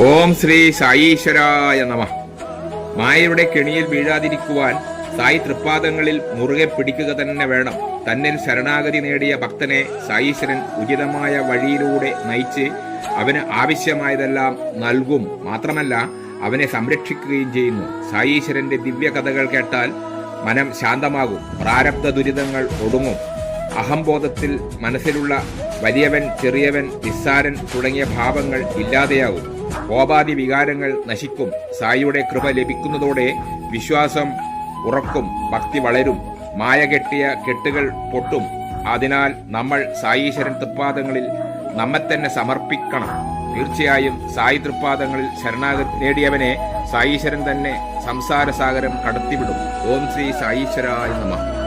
ഓം ശ്രീ സായീശ്വരായ നമ. മായയുടെ കെണിയിൽ വീഴാതിരിക്കുവാൻ സായി തൃപ്പാദങ്ങളിൽ മുറുകെ പിടിക്കുക തന്നെ വേണം. തന്നിൽ ശരണാഗതി നേടിയ ഭക്തനെ സായീശ്വരൻ ഉചിതമായ വഴിയിലൂടെ നയിച്ച് അവന് ആവശ്യമായതെല്ലാം നൽകും. മാത്രമല്ല അവനെ സംരക്ഷിക്കുകയും ചെയ്യുന്നു. സായീശ്വരന്റെ ദിവ്യ കഥകൾ കേട്ടാൽ മനം ശാന്തമാകും, പ്രാരബ്ധ ദുരിതങ്ങൾ ഒടുങ്ങും, അഹംബോധത്തിൽ മനസ്സിലുള്ള വലിയവൻ, ചെറിയവൻ, നിസ്സാരൻ തുടങ്ങിയ ഭാവങ്ങൾ ഇല്ലാതെയാകും, കോപാദി വികാരങ്ങൾ നശിക്കും. സായിയുടെ കൃപ ലഭിക്കുന്നതോടെ വിശ്വാസം ഉറക്കും, ഭക്തി വളരും, മായ കെട്ടിയ കെട്ടുകൾ പൊട്ടും. അതിനാൽ നമ്മൾ സായീശ്വരൻ തൃപ്പാദങ്ങളിൽ നമ്മെ തന്നെ സമർപ്പിക്കണം. തീർച്ചയായും സായി തൃപ്പാദങ്ങളിൽ ശരണാഗതി നേടിയവനെ സായീശ്വരൻ തന്നെ സംസാരസാഗരം കടത്തിവിടും. ഓം ശ്രീ സായീശ്വരായ നമഃ.